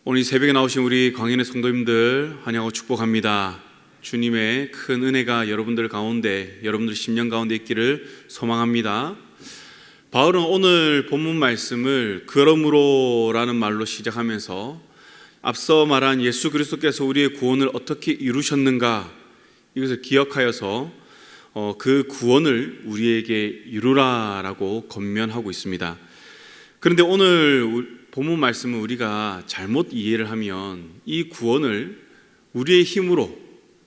오늘 이 새벽에 나오신 우리 광인의 성도님들 환영하고 축복합니다. 주님의 큰 은혜가 여러분들 가운데, 여러분들 심령 가운데 있기를 소망합니다. 바울은 오늘 본문 말씀을 그러므로라는 말로 시작하면서 앞서 말한 예수 그리스도께서 우리의 구원을 어떻게 이루셨는가, 이것을 기억하여서 그 구원을 우리에게 이루라라고 권면하고 있습니다. 그런데 오늘 본문 말씀을 우리가 잘못 이해를 하면 이 구원을 우리의 힘으로,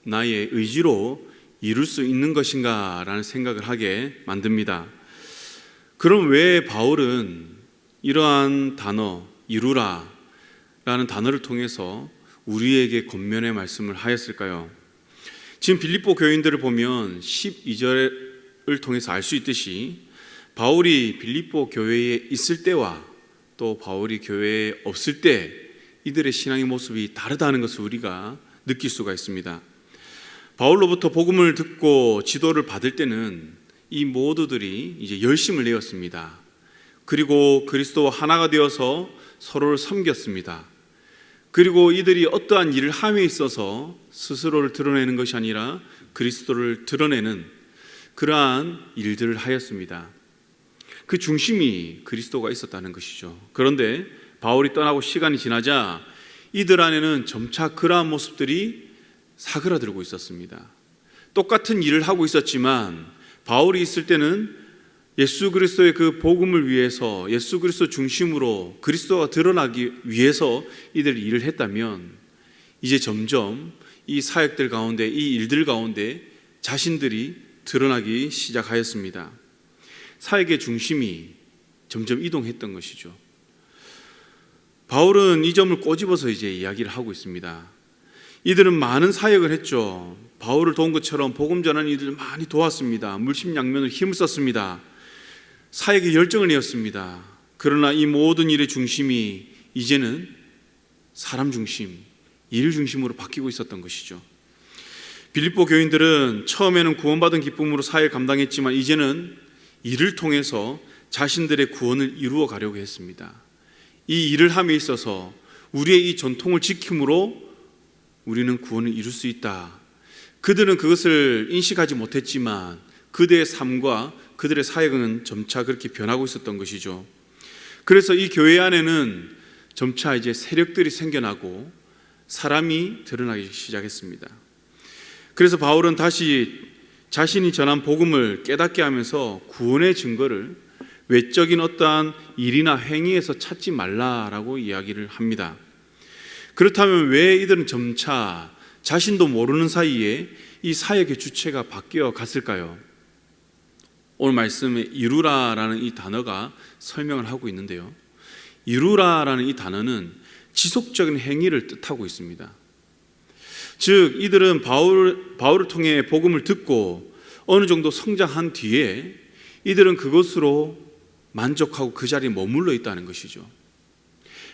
나의 의지로 이룰 수 있는 것인가 라는 생각을 하게 만듭니다. 그럼 왜 바울은 이러한 단어, 이루라 라는 단어를 통해서 우리에게 권면의 말씀을 하였을까요? 지금 빌립보 교인들을 보면 12절을 통해서 알 수 있듯이 바울이 빌립보 교회에 있을 때와 또 바울이 교회에 없을 때 이들의 신앙의 모습이 다르다는 것을 우리가 느낄 수가 있습니다. 바울로부터 복음을 듣고 지도를 받을 때는 이 모두들이 이제 열심을 내었습니다. 그리고 그리스도와 하나가 되어서 서로를 섬겼습니다. 그리고 이들이 어떠한 일을 함에 있어서 스스로를 드러내는 것이 아니라 그리스도를 드러내는 그러한 일들을 하였습니다. 그 중심이 그리스도가 있었다는 것이죠. 그런데 바울이 떠나고 시간이 지나자 이들 안에는 점차 그러한 모습들이 사그라들고 있었습니다. 똑같은 일을 하고 있었지만 바울이 있을 때는 예수 그리스도의 그 복음을 위해서, 예수 그리스도 중심으로 그리스도가 드러나기 위해서 이들이 일을 했다면, 이제 점점 이 사역들 가운데, 이 일들 가운데 자신들이 드러나기 시작하였습니다. 사역의 중심이 점점 이동했던 것이죠. 바울은 이 점을 꼬집어서 이제 이야기를 하고 있습니다. 이들은 많은 사역을 했죠. 바울을 도운 것처럼 복음 전하는 이들을 많이 도왔습니다. 물심양면으로 힘을 썼습니다. 사역에 열정을 내었습니다. 그러나 이 모든 일의 중심이 이제는 사람 중심, 일 중심으로 바뀌고 있었던 것이죠. 빌립보 교인들은 처음에는 구원받은 기쁨으로 사역을 감당했지만 이제는 이를 통해서 자신들의 구원을 이루어 가려고 했습니다. 이 일을 함에 있어서 우리의 이 전통을 지킴으로 우리는 구원을 이룰 수 있다. 그들은 그것을 인식하지 못했지만 그들의 삶과 그들의 사역은 점차 그렇게 변하고 있었던 것이죠. 그래서 이 교회 안에는 점차 이제 세력들이 생겨나고 사람이 드러나기 시작했습니다. 그래서 바울은 다시 자신이 전한 복음을 깨닫게 하면서 구원의 증거를 외적인 어떠한 일이나 행위에서 찾지 말라라고 이야기를 합니다. 그렇다면 왜 이들은 점차 자신도 모르는 사이에 이 사역의 주체가 바뀌어 갔을까요? 오늘 말씀에 이루라라는 이 단어가 설명을 하고 있는데요, 이루라라는 이 단어는 지속적인 행위를 뜻하고 있습니다. 즉 이들은 바울을 통해 복음을 듣고 어느 정도 성장한 뒤에 이들은 그것으로 만족하고 그 자리에 머물러 있다는 것이죠.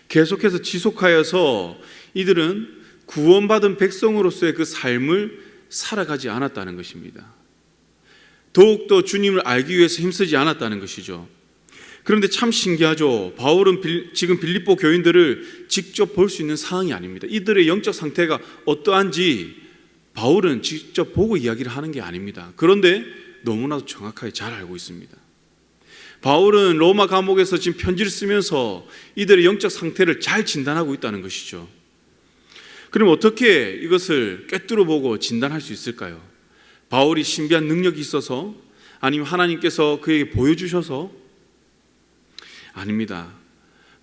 계속해서 지속하여서 이들은 구원받은 백성으로서의 그 삶을 살아가지 않았다는 것입니다. 더욱더 주님을 알기 위해서 힘쓰지 않았다는 것이죠. 그런데 참 신기하죠. 바울은 지금 빌립보 교인들을 직접 볼 수 있는 상황이 아닙니다. 이들의 영적 상태가 어떠한지 바울은 직접 보고 이야기를 하는 게 아닙니다. 그런데 너무나도 정확하게 잘 알고 있습니다. 바울은 로마 감옥에서 지금 편지를 쓰면서 이들의 영적 상태를 잘 진단하고 있다는 것이죠. 그럼 어떻게 이것을 꿰뚫어 보고 진단할 수 있을까요? 바울이 신비한 능력이 있어서, 아니면 하나님께서 그에게 보여주셔서? 아닙니다.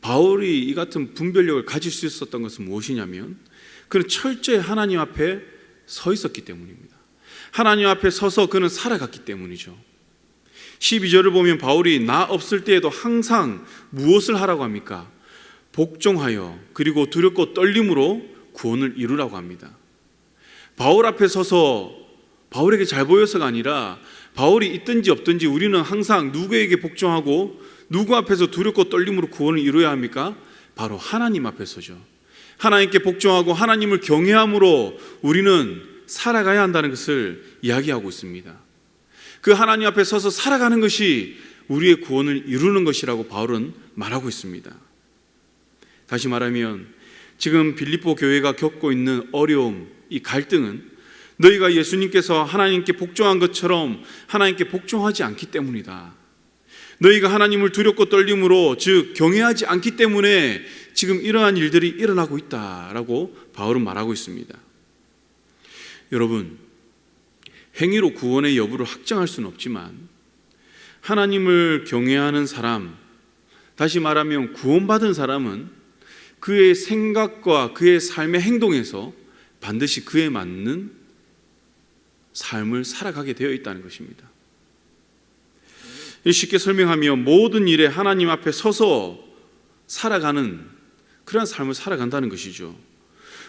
바울이 이 같은 분별력을 가질 수 있었던 것은 무엇이냐면 그는 철저히 하나님 앞에 서 있었기 때문입니다. 하나님 앞에 서서 그는 살아갔기 때문이죠. 12절을 보면 바울이 나 없을 때에도 항상 무엇을 하라고 합니까? 복종하여 그리고 두렵고 떨림으로 구원을 이루라고 합니다. 바울 앞에 서서 바울에게 잘 보여서가 아니라 바울이 있든지 없든지 우리는 항상 누구에게 복종하고 누구 앞에서 두렵고 떨림으로 구원을 이루어야 합니까? 바로 하나님 앞에서죠. 하나님께 복종하고 하나님을 경외함으로 우리는 살아가야 한다는 것을 이야기하고 있습니다. 그 하나님 앞에 서서 살아가는 것이 우리의 구원을 이루는 것이라고 바울은 말하고 있습니다. 다시 말하면 지금 빌립보 교회가 겪고 있는 어려움, 이 갈등은 너희가 예수님께서 하나님께 복종한 것처럼 하나님께 복종하지 않기 때문이다. 너희가 하나님을 두렵고 떨림으로, 즉 경외하지 않기 때문에 지금 이러한 일들이 일어나고 있다라고 바울은 말하고 있습니다. 여러분, 행위로 구원의 여부를 확정할 수는 없지만 하나님을 경외하는 사람, 다시 말하면 구원받은 사람은 그의 생각과 그의 삶의 행동에서 반드시 그에 맞는 삶을 살아가게 되어 있다는 것입니다. 쉽게 설명하면 모든 일에 하나님 앞에 서서 살아가는 그런 삶을 살아간다는 것이죠.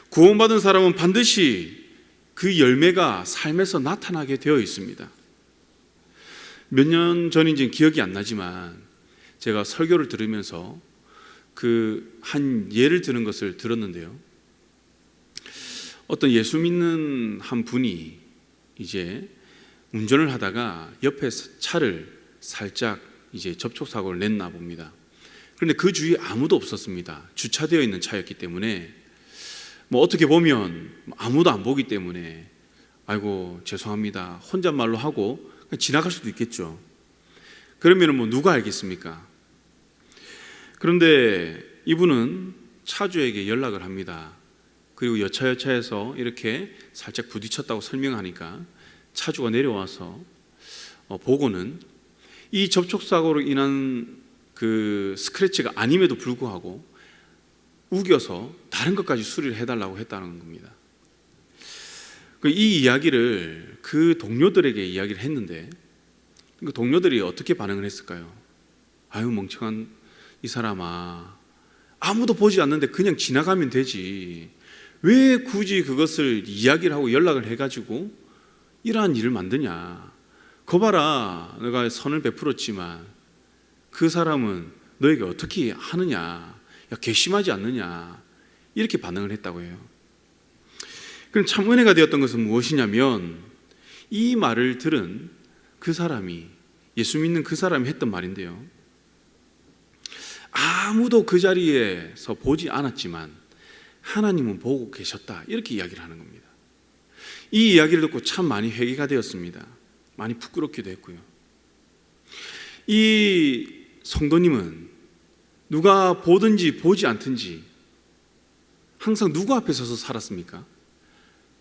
구원받은 사람은 반드시 그 열매가 삶에서 나타나게 되어 있습니다. 몇 년 전인지 기억이 안 나지만 제가 설교를 들으면서 한 예를 드는 것을 들었는데요. 어떤 예수 믿는 한 분이 이제 운전을 하다가 옆에 차를 살짝 이제 접촉사고를 냈나 봅니다. 그런데 그 주위에 아무도 없었습니다. 주차되어 있는 차였기 때문에 어떻게 보면 아무도 안 보기 때문에 아이고 죄송합니다 혼잣말로 하고 그냥 지나갈 수도 있겠죠. 그러면 누가 알겠습니까? 그런데 이분은 차주에게 연락을 합니다. 그리고 여차여차해서 이렇게 살짝 부딪혔다고 설명하니까 차주가 내려와서 보고는 이 접촉사고로 인한 그 스크래치가 아님에도 불구하고 우겨서 다른 것까지 수리를 해달라고 했다는 겁니다. 이 이야기를 그 동료들에게 이야기를 했는데 그 동료들이 어떻게 반응을 했을까요? 아유 멍청한 이 사람아, 아무도 보지 않는데 그냥 지나가면 되지 왜 굳이 그것을 이야기를 하고 연락을 해가지고 이러한 일을 만드냐. 거 봐라, 내가 선을 베풀었지만 그 사람은 너에게 어떻게 하느냐, 야 괘씸하지 않느냐, 이렇게 반응을 했다고 해요. 그럼 참 은혜가 되었던 것은 무엇이냐면 이 말을 들은 그 사람이, 예수 믿는 그 사람이 했던 말인데요, 아무도 그 자리에서 보지 않았지만 하나님은 보고 계셨다, 이렇게 이야기를 하는 겁니다. 이 이야기를 듣고 참 많이 회개가 되었습니다. 많이 부끄럽기도 했고요. 이 성도님은 누가 보든지 보지 않든지 항상 누구 앞에 서서 살았습니까?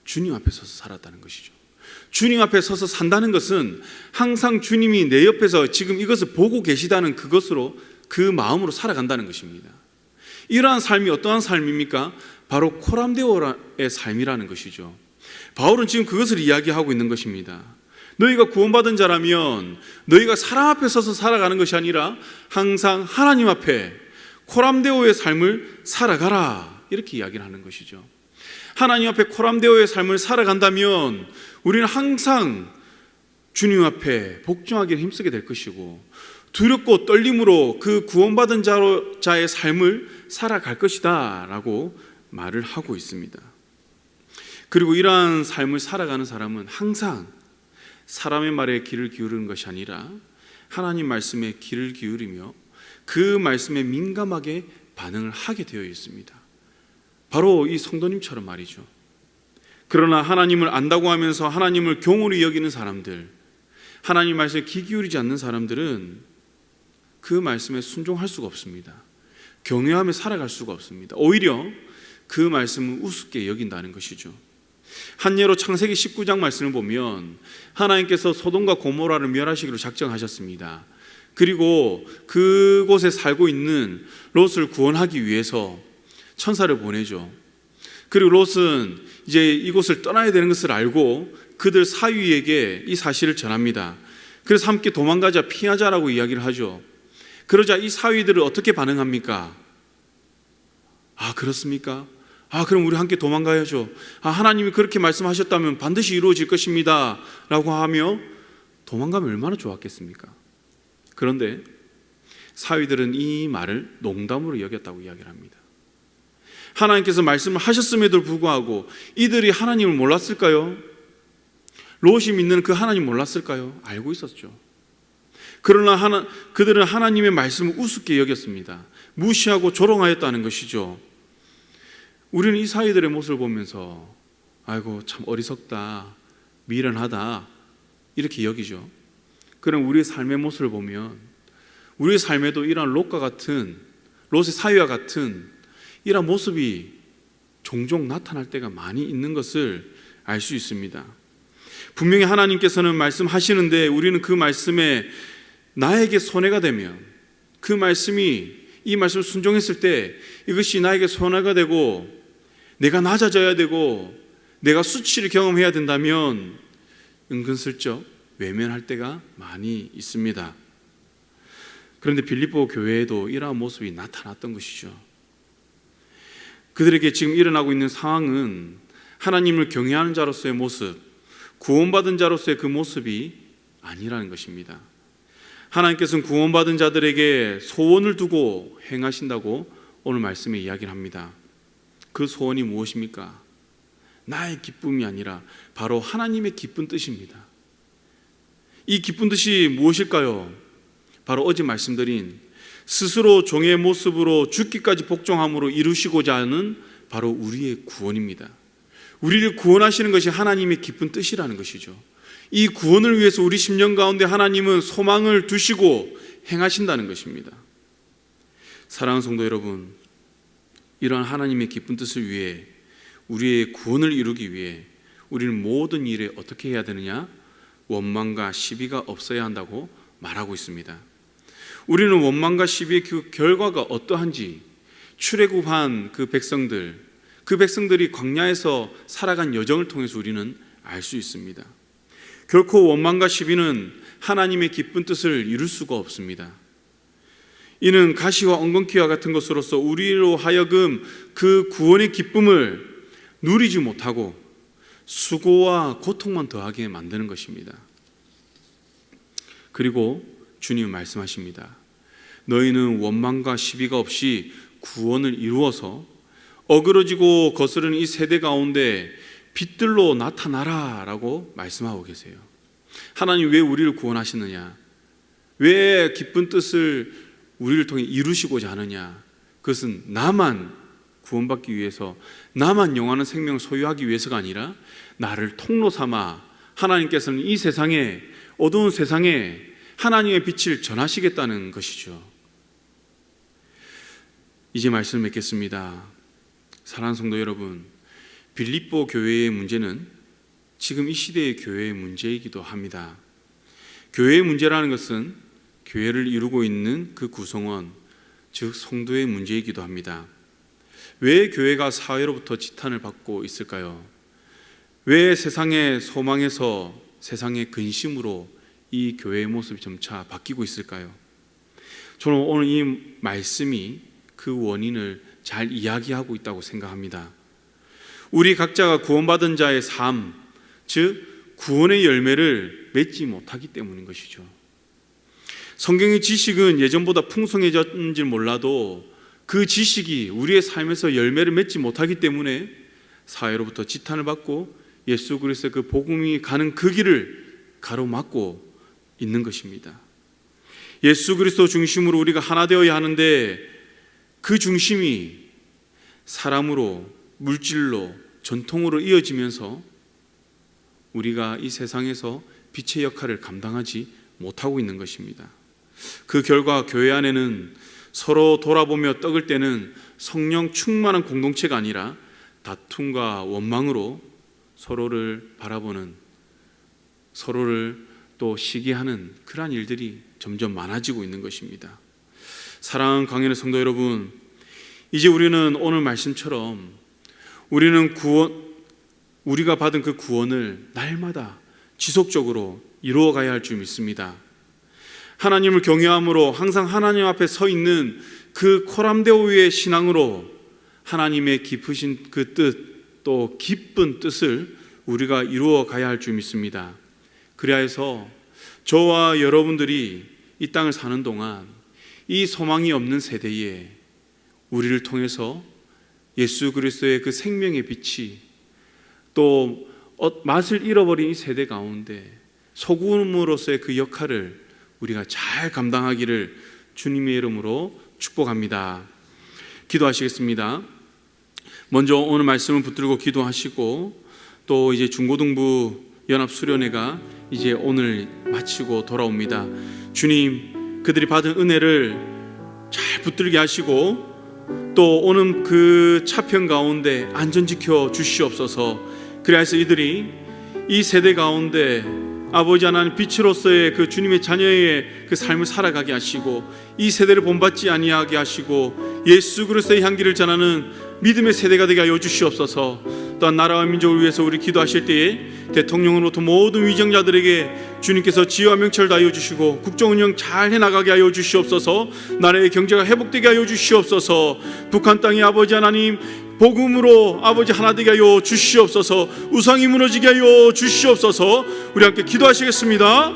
주님 앞에 서서 살았다는 것이죠. 주님 앞에 서서 산다는 것은 항상 주님이 내 옆에서 지금 이것을 보고 계시다는 그것으로, 그 마음으로 살아간다는 것입니다. 이러한 삶이 어떠한 삶입니까? 바로 코람데오의 삶이라는 것이죠. 바울은 지금 그것을 이야기하고 있는 것입니다. 너희가 구원받은 자라면 너희가 사람 앞에 서서 살아가는 것이 아니라 항상 하나님 앞에 코람데오의 삶을 살아가라, 이렇게 이야기를 하는 것이죠. 하나님 앞에 코람데오의 삶을 살아간다면 우리는 항상 주님 앞에 복종하기를 힘쓰게 될 것이고 두렵고 떨림으로 그 구원받은 자의 삶을 살아갈 것이다 라고 말을 하고 있습니다. 그리고 이러한 삶을 살아가는 사람은 항상 사람의 말에 귀를 기울이는 것이 아니라 하나님 말씀에 귀를 기울이며 그 말씀에 민감하게 반응을 하게 되어 있습니다. 바로 이 성도님처럼 말이죠. 그러나 하나님을 안다고 하면서 하나님을 경홀히 여기는 사람들, 하나님 말씀에 귀 기울이지 않는 사람들은 그 말씀에 순종할 수가 없습니다. 경외하며 살아갈 수가 없습니다. 오히려 그 말씀을 우습게 여긴다는 것이죠. 한 예로 창세기 19장 말씀을 보면 하나님께서 소돔과 고모라를 멸하시기로 작정하셨습니다. 그리고 그곳에 살고 있는 롯을 구원하기 위해서 천사를 보내죠. 그리고 롯은 이제 이곳을 떠나야 되는 것을 알고 그들 사위에게 이 사실을 전합니다. 그래서 함께 도망가자, 피하자라고 이야기를 하죠. 그러자 이 사위들은 어떻게 반응합니까? 아, 그렇습니까? 아, 그럼 우리 함께 도망가야죠. 아, 하나님이 그렇게 말씀하셨다면 반드시 이루어질 것입니다 라고 하며 도망가면 얼마나 좋았겠습니까? 그런데 사위들은 이 말을 농담으로 여겼다고 이야기를 합니다. 하나님께서 말씀을 하셨음에도 불구하고 이들이 하나님을 몰랐을까요? 롯이 믿는 그 하나님 몰랐을까요? 알고 있었죠. 그러나 그들은 하나님의 말씀을 우습게 여겼습니다. 무시하고 조롱하였다는 것이죠. 우리는 이 사이들의 모습을 보면서 아이고 참 어리석다, 미련하다 이렇게 여기죠. 그럼 우리의 삶의 모습을 보면 우리의 삶에도 이러한 롯의 사위와 같은 이러한 모습이 종종 나타날 때가 많이 있는 것을 알 수 있습니다. 분명히 하나님께서는 말씀하시는데 우리는 그 말씀에 나에게 손해가 되면 그 말씀이 이 말씀을 순종했을 때 이것이 나에게 손해가 되고 내가 낮아져야 되고 내가 수치를 경험해야 된다면 은근슬쩍 외면할 때가 많이 있습니다. 그런데 빌립보 교회에도 이러한 모습이 나타났던 것이죠. 그들에게 지금 일어나고 있는 상황은 하나님을 경외하는 자로서의 모습, 구원받은 자로서의 그 모습이 아니라는 것입니다. 하나님께서는 구원받은 자들에게 소원을 두고 행하신다고 오늘 말씀에 이야기를 합니다. 그 소원이 무엇입니까? 나의 기쁨이 아니라 바로 하나님의 기쁜 뜻입니다. 이 기쁜 뜻이 무엇일까요? 바로 어제 말씀드린 스스로 종의 모습으로 죽기까지 복종함으로 이루시고자 하는 바로 우리의 구원입니다. 우리를 구원하시는 것이 하나님의 기쁜 뜻이라는 것이죠. 이 구원을 위해서 우리 심령 가운데 하나님은 소망을 두시고 행하신다는 것입니다. 사랑하는 성도 여러분, 이러한 하나님의 기쁜 뜻을 위해 우리의 구원을 이루기 위해 우리는 모든 일에 어떻게 해야 되느냐? 원망과 시비가 없어야 한다고 말하고 있습니다. 우리는 원망과 시비의 그 결과가 어떠한지 출애굽한 그 백성들이 광야에서 살아간 여정을 통해서 우리는 알 수 있습니다. 결코 원망과 시비는 하나님의 기쁜 뜻을 이룰 수가 없습니다. 이는 가시와 엉겅퀴와 같은 것으로서 우리로 하여금 그 구원의 기쁨을 누리지 못하고 수고와 고통만 더하게 만드는 것입니다. 그리고 주님은 말씀하십니다. 너희는 원망과 시비가 없이 구원을 이루어서 어그러지고 거스르는 이 세대 가운데 빛들로 나타나라 라고 말씀하고 계세요. 하나님 왜 우리를 구원하시느냐? 왜 기쁜 뜻을 우리를 통해 이루시고자 하느냐? 그것은 나만 구원받기 위해서, 나만 영원한 생명을 소유하기 위해서가 아니라 나를 통로 삼아 하나님께서는 이 세상에, 어두운 세상에 하나님의 빛을 전하시겠다는 것이죠. 이제 말씀을 맺겠습니다. 사랑하는 성도 여러분, 빌립보 교회의 문제는 지금 이 시대의 교회의 문제이기도 합니다. 교회의 문제라는 것은 교회를 이루고 있는 그 구성원, 즉 성도의 문제이기도 합니다. 왜 교회가 사회로부터 지탄을 받고 있을까요? 왜 세상의 소망에서 세상의 근심으로 이 교회의 모습이 점차 바뀌고 있을까요? 저는 오늘 이 말씀이 그 원인을 잘 이야기하고 있다고 생각합니다. 우리 각자가 구원받은 자의 삶, 즉 구원의 열매를 맺지 못하기 때문인 것이죠. 성경의 지식은 예전보다 풍성해졌는지 몰라도 그 지식이 우리의 삶에서 열매를 맺지 못하기 때문에 사회로부터 지탄을 받고 예수 그리스도의 그 복음이 가는 그 길을 가로막고 있는 것입니다. 예수 그리스도 중심으로 우리가 하나 되어야 하는데 그 중심이 사람으로, 물질로, 전통으로 이어지면서 우리가 이 세상에서 빛의 역할을 감당하지 못하고 있는 것입니다. 그 결과 교회 안에는 서로 돌아보며 떡을 떼는 성령 충만한 공동체가 아니라 다툼과 원망으로 서로를 바라보는, 서로를 또 시기하는 그러한 일들이 점점 많아지고 있는 것입니다. 사랑하는 강연의 성도 여러분, 이제 우리는 오늘 말씀처럼 우리가 받은 그 구원을 날마다 지속적으로 이루어가야 할 줄 믿습니다. 하나님을 경외함으로 항상 하나님 앞에 서 있는 그 코람데오의 신앙으로 하나님의 깊으신 그 뜻, 또 기쁜 뜻을 우리가 이루어 가야 할 줄 믿습니다. 그래야 해서 저와 여러분들이 이 땅을 사는 동안 이 소망이 없는 세대에 우리를 통해서 예수 그리스도의 그 생명의 빛이 또 맛을 잃어버린 이 세대 가운데 소금으로서의 그 역할을 우리가 잘 감당하기를 주님의 이름으로 축복합니다. 기도하시겠습니다. 먼저 오늘 말씀을 붙들고 기도하시고 또 이제 중고등부 연합수련회가 이제 오늘 마치고 돌아옵니다. 주님, 그들이 받은 은혜를 잘 붙들게 하시고 또 오는 그 차편 가운데 안전지켜 주시옵소서. 그래서 이들이 이 세대 가운데 아버지 하나님 빛으로서의 그 주님의 자녀의 그 삶을 살아가게 하시고 이 세대를 본받지 아니하게 하시고 예수 그리스도의 향기를 전하는 믿음의 세대가 되게 하여 주시옵소서. 또한 나라와 민족을 위해서 우리 기도하실 때에 대통령으로부터 모든 위정자들에게 주님께서 지혜와 명철을 다하여 주시고 국정 운영 잘 해나가게 하여 주시옵소서. 나라의 경제가 회복되게 하여 주시옵소서. 북한 땅의 아버지 하나님 복음으로 아버지 하나 되게 하여 주시옵소서. 우상이 무너지게 하여 주시옵소서. 우리 함께 기도하시겠습니다.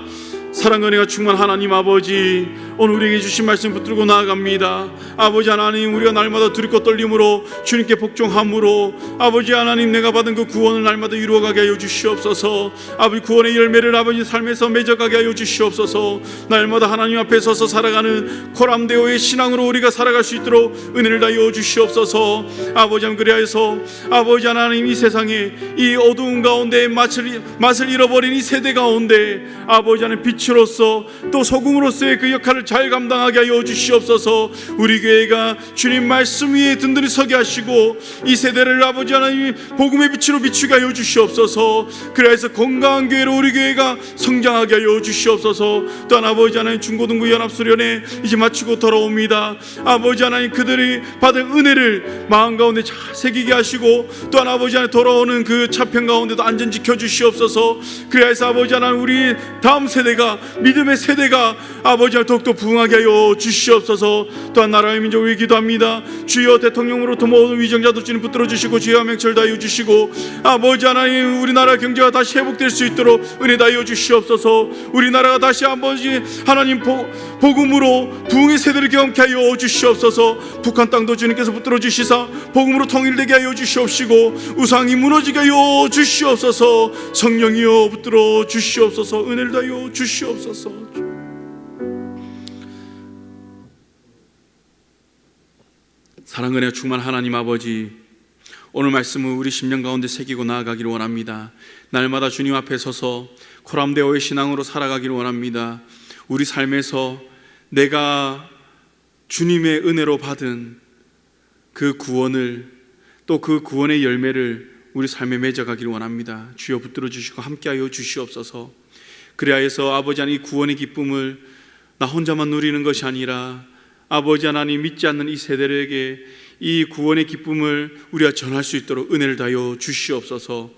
사랑과 은혜가 충만한 하나님 아버지, 오늘 우리에게 주신 말씀 붙들고 나아갑니다. 아버지 하나님, 우리가 날마다 두렵고 떨림으로 주님께 복종함으로 아버지 하나님, 내가 받은 그 구원을 날마다 이루어가게 하여 주시옵소서. 아버지, 구원의 열매를 아버지 삶에서 맺어가게 하여 주시옵소서. 날마다 하나님 앞에 서서 살아가는 코람데오의 신앙으로 우리가 살아갈 수 있도록 은혜를 다하여 주시옵소서. 아버지 하나님, 그리하여서 아버지 하나님, 이 세상에 이 어두운 가운데 맛을 잃어버린 이 세대 가운데 아버지 하나님 빛으로서 또 소금으로서의 그 역할을 잘 감당하게 하여 주시옵소서. 우리 교회가 주님 말씀 위에 든든히 서게 하시고 이 세대를 아버지 하나님 복음의 빛으로 비추게 하여 주시옵소서. 그래서 건강한 교회로 우리 교회가 성장하게 하여 주시옵소서. 또한 아버지 하나님 중고등부 연합수련회 이제 마치고 돌아옵니다. 아버지 하나님, 그들이 받은 은혜를 마음 가운데 잘 새기게 하시고 또한 아버지 하나님 돌아오는 그 차편 가운데도 안전 지켜 주시옵소서. 그래서 아버지 하나님, 우리 다음 세대가 믿음의 세대가 아버지 하나님 더욱더 부흥하게 하여 주시옵소서. 또한 나라의 민족을 위해 기도합니다. 주여, 대통령으로부터 모든 위정자들 주님 붙들어 주시고 지혜와 명철 다하여 주시고 아버지 하나님, 우리나라 경제가 다시 회복될 수 있도록 은혜 다하여 주시옵소서. 우리나라가 다시 아버지 하나님 복음으로 부흥의 세대를 경험케 하여 주시옵소서. 북한 땅도 주님께서 붙들어 주시사 복음으로 통일되게 하여 주시옵시고 우상이 무너지게 하여 주시옵소서. 성령이여 붙들어 주시옵소서. 은혜를 다하여 주시옵소서. 사랑 은혜 충만한 하나님 아버지, 오늘 말씀을 우리 심령 가운데 새기고 나아가기를 원합니다. 날마다 주님 앞에 서서 코람데오의 신앙으로 살아가기를 원합니다. 우리 삶에서 내가 주님의 은혜로 받은 그 구원을 또 그 구원의 열매를 우리 삶에 맺어가기를 원합니다. 주여 붙들어 주시고 함께하여 주시옵소서. 그리하여서 아버지 하나님, 이 구원의 기쁨을 나 혼자만 누리는 것이 아니라 아버지 하나님, 믿지 않는 이 세대에게 이 구원의 기쁨을 우리가 전할 수 있도록 은혜를 다하여 주시옵소서.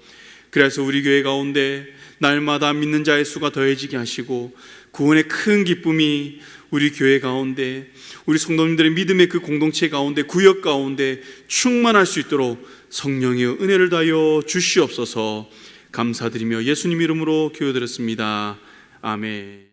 그래서 우리 교회 가운데 날마다 믿는 자의 수가 더해지게 하시고 구원의 큰 기쁨이 우리 교회 가운데, 우리 성도님들의 믿음의 그 공동체 가운데, 구역 가운데 충만할 수 있도록 성령의 은혜를 다하여 주시옵소서. 감사드리며 예수님 이름으로 기도드렸습니다. 아멘.